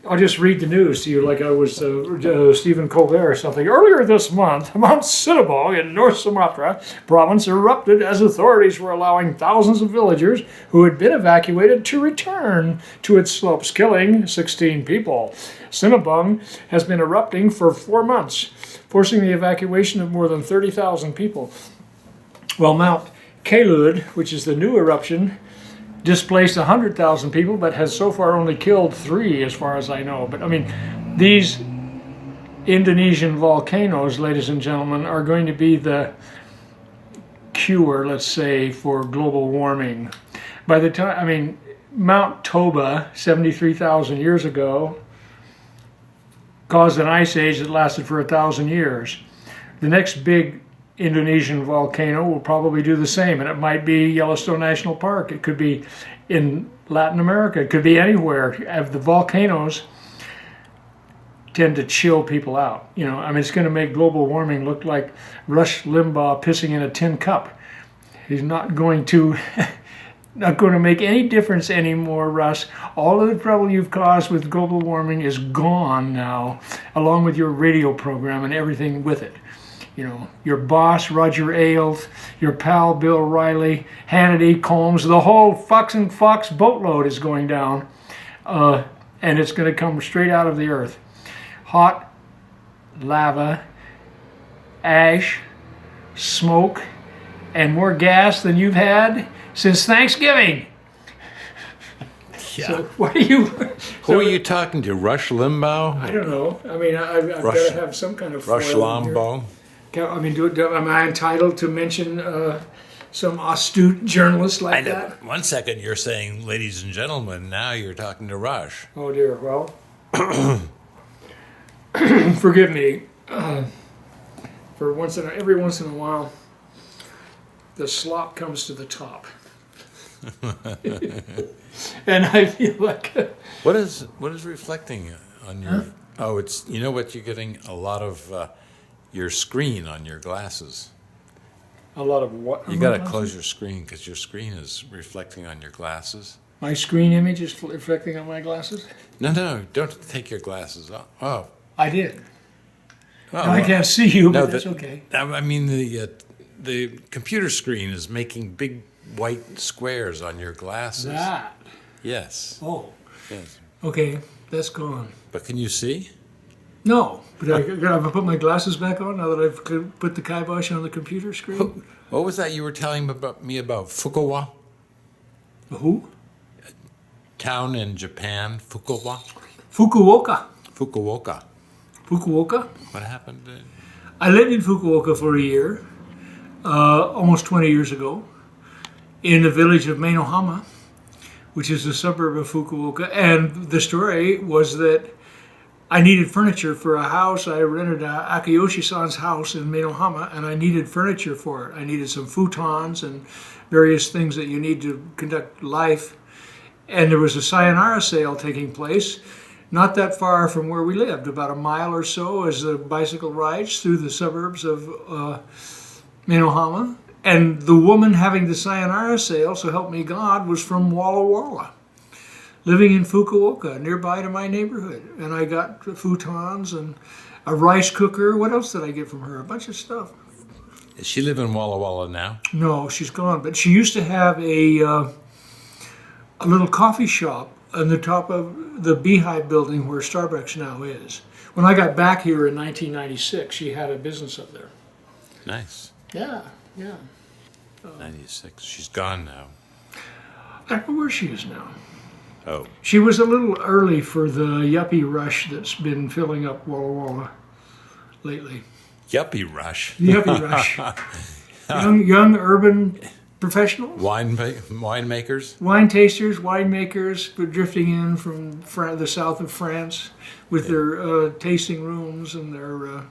I'll just read the news to you like I was Stephen Colbert or something. Earlier this month, Mount Sinabung in North Sumatra province erupted as authorities were allowing thousands of villagers who had been evacuated to return to its slopes, killing 16 people. Sinabung has been erupting for 4 months, forcing the evacuation of more than 30,000 people. Well, Mount Kelud, which is the new eruption, displaced 100,000 people, but has so far only killed 3, as far as I know. But I mean, these Indonesian volcanoes, ladies and gentlemen, are going to be the cure, let's say, for global warming. By the time, I mean, Mount Toba, 73,000 years ago, caused an ice age that lasted for 1,000 years. The next big Indonesian volcano will probably do the same, and it might be Yellowstone National Park. It could be in Latin America. It could be anywhere. The volcanoes tend to chill people out. You know, I mean, it's going to make global warming look like Rush Limbaugh pissing in a tin cup. He's not going to make any difference anymore, Russ. All of the trouble you've caused with global warming is gone now, along with your radio program and everything with it. You know, your boss, Roger Ailes, your pal, Bill Riley, Hannity, Combs, the whole Fox and Fox boatload is going down, and it's going to come straight out of the earth. Hot lava, ash, smoke, and more gas than you've had since Thanksgiving. Yeah. So what are you... Who are you talking to? Rush Limbaugh? I don't know. I mean, I've got to have some kind of... Rush Limbaugh? I mean, am I entitled to mention some astute journalist like that? 1 second you're saying, ladies and gentlemen, now you're talking to Rush. Oh dear, well, forgive me. For every once in a while, the slop comes to the top. And I feel like... What is reflecting on your... Huh? Oh, it's, you know what, you're getting a lot of... your screen on your glasses. A lot of what? You got to close your screen because your screen is reflecting on your glasses. My screen image is reflecting on my glasses? No, don't take your glasses off. Oh. I did. Oh, no, I can't see you, but that's okay. I mean, the computer screen is making big white squares on your glasses. That? Yes. Oh. Yes. Okay, that's gone. But can you see? No, but I gotta put my glasses back on now that I've put the kibosh on the computer screen. What was that you were telling me about Fukuoka? Who? Town in Japan, Fukuoka. Fukuoka. What happened? I lived in Fukuoka for a year, almost 20 years ago, in the village of Meinohama, which is a suburb of Fukuoka. And the story was that I needed furniture for a house. I rented Akiyoshi-san's house in Meinohama, and I needed furniture for it. I needed some futons and various things that you need to conduct life. And there was a sayonara sale taking place, not that far from where we lived, about a mile or so as the bicycle rides through the suburbs of Meinohama. And the woman having the sayonara sale, so help me God, was from Walla, living in Fukuoka, nearby to my neighborhood. And I got futons and a rice cooker. What else did I get from her? A bunch of stuff. Does she live in Walla now? No, she's gone. But she used to have a little coffee shop on the top of the Beehive building where Starbucks now is. When I got back here in 1996, she had a business up there. Nice. Yeah. 96. She's gone now. I don't know where she is now. Oh. She was a little early for the yuppie rush that's been filling up Walla lately. Yuppie rush? Yuppie rush. young urban professionals. Winemakers? Wine tasters, winemakers, were drifting in from the south of France with their tasting rooms and their...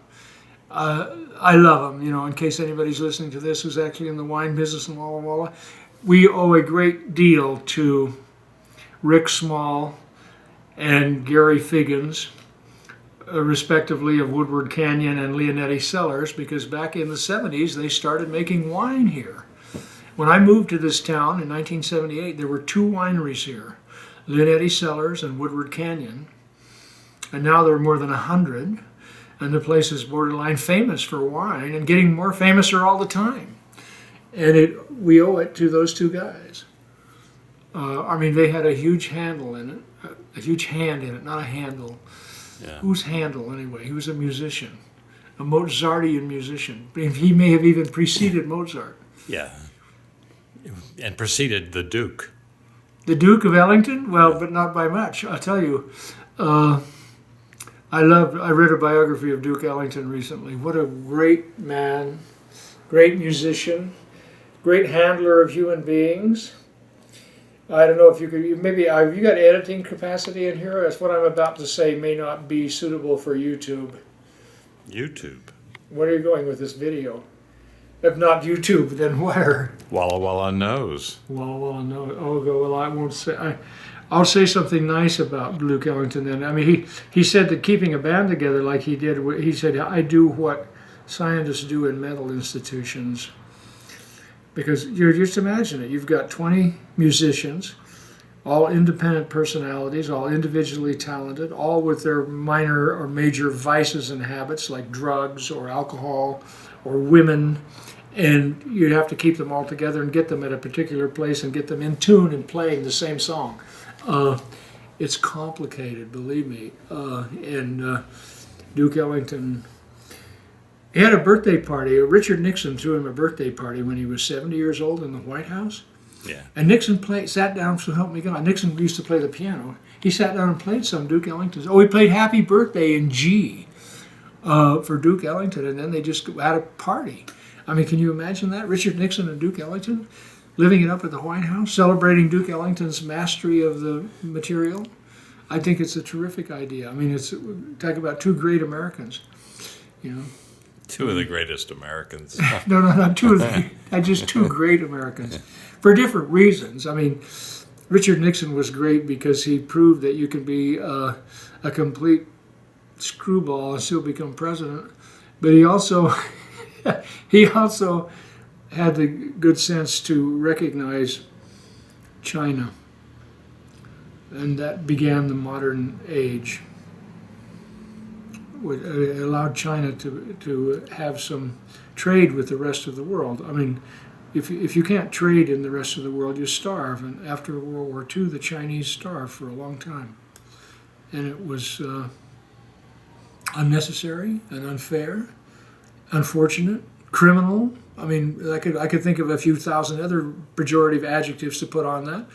I love them, in case anybody's listening to this who's actually in the wine business in Walla. We owe a great deal to Rick Small and Gary Figgins, respectively of Woodward Canyon and Leonetti Cellars, because back in the 70s they started making wine here. When I moved to this town in 1978, there were 2 wineries here, Leonetti Cellars and Woodward Canyon. and now there are more than 100, and the place is borderline famous for wine and getting more famouser all the time. And we owe it to those two guys. I mean, they had a huge handle in it, a huge hand in it, not a handle. Yeah. Whose handle, anyway? He was a musician, a Mozartian musician. He may have even preceded Mozart. Yeah. And preceded the Duke. The Duke of Ellington? Well, but not by much. I'll tell you. I read a biography of Duke Ellington recently. What a great man, great musician, great handler of human beings. I don't know if you could, maybe, have you got editing capacity in here? That's what I'm about to say may not be suitable for YouTube. YouTube? Where are you going with this video? If not YouTube, then where? Walla Walla knows. Well, no. Oh, well, I won't say. I'll say something nice about Duke Ellington then. I mean, he said that keeping a band together like he did, he said, I do what scientists do in mental institutions. Because you just imagine it. You've got 20 musicians, all independent personalities, all individually talented, all with their minor or major vices and habits like drugs or alcohol or women. And you have to keep them all together and get them at a particular place and get them in tune and playing the same song. It's complicated, believe me. And Duke Ellington, he had a birthday party. Richard Nixon threw him a birthday party when he was 70 years old in the White House. Yeah. And Nixon sat down, so help me God. Nixon used to play the piano. He sat down and played some Duke Ellington's. Oh, he played Happy Birthday in G for Duke Ellington, and then they just had a party. I mean, can you imagine that? Richard Nixon and Duke Ellington living it up at the White House, celebrating Duke Ellington's mastery of the material. I think it's a terrific idea. I mean, it's talk about two great Americans, you know. Two of the greatest Americans. No, not two of them. Just two great Americans for different reasons. I mean, Richard Nixon was great because he proved that you can be a complete screwball and still become president. But he also had the good sense to recognize China, and that began the modern age. It allowed China to have some trade with the rest of the world. I mean, if you can't trade in the rest of the world, you starve. And after World War II, the Chinese starved for a long time. And it was unnecessary and unfair, unfortunate, criminal. I mean, I could think of a few thousand other pejorative adjectives to put on that.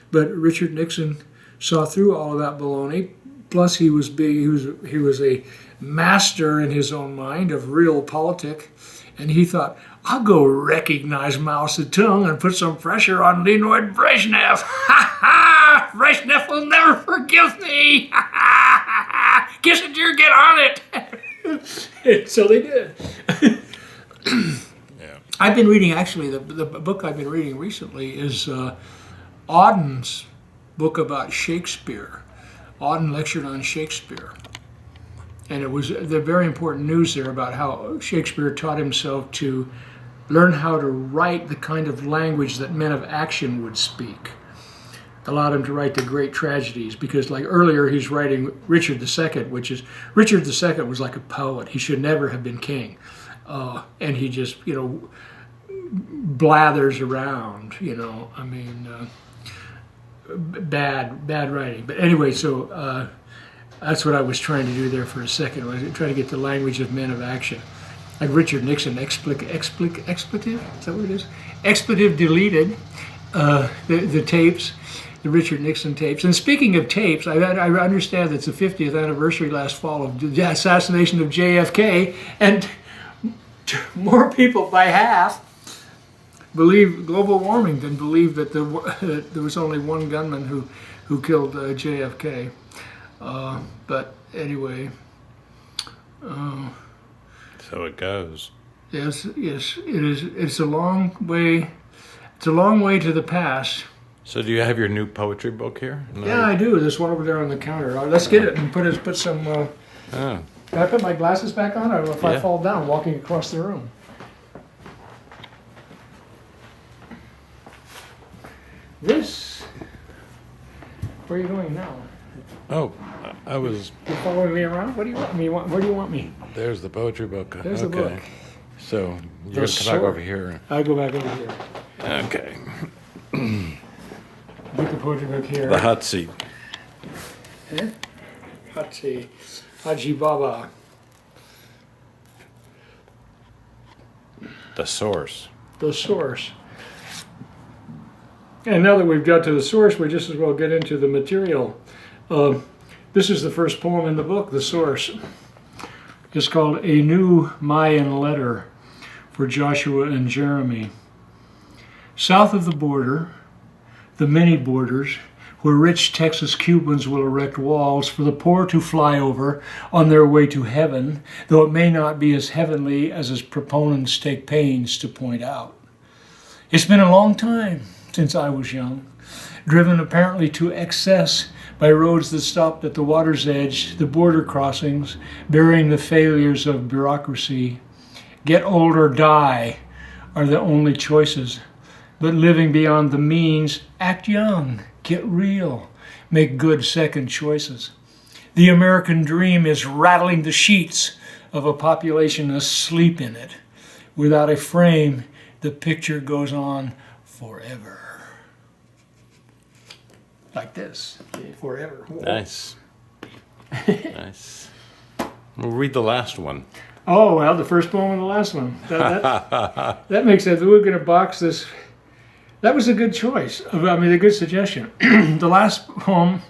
But Richard Nixon saw through all of that baloney. Plus, he was a master in his own mind of realpolitik, and he thought, I'll go recognize Mao Zedong and put some pressure on Leonid Brezhnev. Ha ha! Brezhnev will never forgive me. Ha ha! Kissinger, get on it. So they did. Yeah. I've been reading, actually, the book I've been reading recently is Auden's book about Shakespeare. Auden lectured on Shakespeare. And it was the very important news there about how Shakespeare taught himself to learn how to write the kind of language that men of action would speak. Allowed him to write the great tragedies, because like earlier he's writing Richard II, which is, Richard II was like a poet. He should never have been king. And he just, blathers around, I mean, bad writing. But anyway, so that's what I was trying to do there for a second. I was trying to get the language of men of action. Like Richard Nixon, expletive? Is that what it is? Expletive deleted the tapes, the Richard Nixon tapes. And speaking of tapes, I understand it's the 50th anniversary last fall of the assassination of JFK, and more people by half believe global warming than believe that there was only one gunman who killed JFK. But anyway, so it goes. Yes, it is. It's a long way. It's a long way to the past. So do you have your new poetry book here? No. Yeah, I do. There's one over there on the counter. Let's get it and put some. Oh. Can I put my glasses back on, or if I fall down walking across the room? This. Where are you going now? Oh, I was. You following me around? What do you want me? Where do you want me? There's the poetry book. There's the book. So you're going to come back over here. I'll go back over here. Okay. Get the poetry book here. The hot seat. Eh? Hot seat. Haji Baba. The source. The source. And now that we've got to the source, we just as well get into the material. This is the first poem in the book, The Source. It's called A New Mayan Letter for Joshua and Jeremy. South of the border, the many borders, where rich Texas Cubans will erect walls for the poor to fly over on their way to heaven, though it may not be as heavenly as its proponents take pains to point out. It's been a long time since I was young, driven apparently to excess by roads that stopped at the water's edge, the border crossings, bearing the failures of bureaucracy. Get old or die are the only choices. But living beyond the means, act young, get real, make good second choices. The American dream is rattling the sheets of a population asleep in it. Without a frame, the picture goes on forever. Like this, forever. Whoa. Nice. Nice. We'll read the last one. Oh, well, the first poem and the last one. That makes sense. We're going to box this. That was a good choice. I mean, a good suggestion. The last poem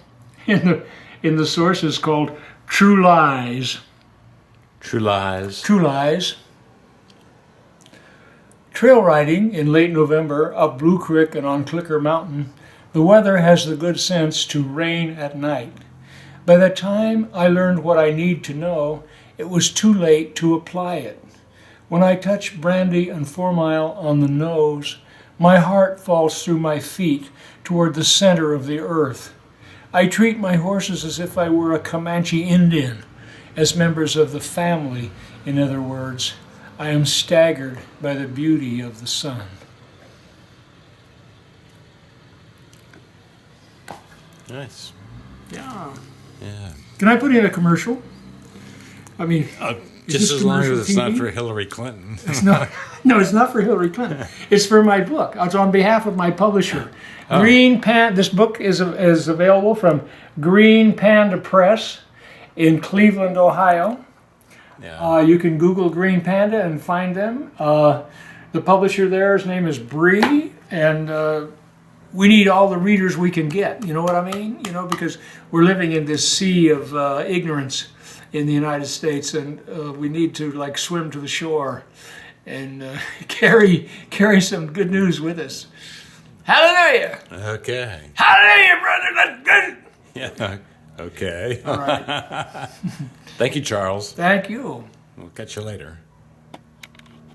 in the source is called True Lies. True Lies. True Lies. Trail riding in late November up Blue Creek and on Clicker Mountain, the weather has the good sense to rain at night. By the time I learned what I need to know, it was too late to apply it. When I touch brandy and 4 Mile on the nose, my heart falls through my feet toward the center of the earth. I treat my horses as if I were a Comanche Indian, as members of the family, in other words. I am staggered by the beauty of the sun. Nice. Yeah. Yeah. Can I put in a commercial? I mean, just as long as it's TV? not for Hillary Clinton. It's not. No, it's not for Hillary Clinton. It's for my book. It's on behalf of my publisher. Oh. Green Panda. This book is available from Green Panda Press in Cleveland, Ohio. Yeah. You can Google Green Panda and find them. The publisher there, his name is Bree, and we need all the readers we can get. You know what I mean? You know, because we're living in this sea of ignorance in the United States, and we need to like swim to the shore and carry some good news with us. Hallelujah! Okay. Hallelujah, brother. That's good. Yeah. Okay. All right. Thank you, Charles. Thank you. We'll catch you later.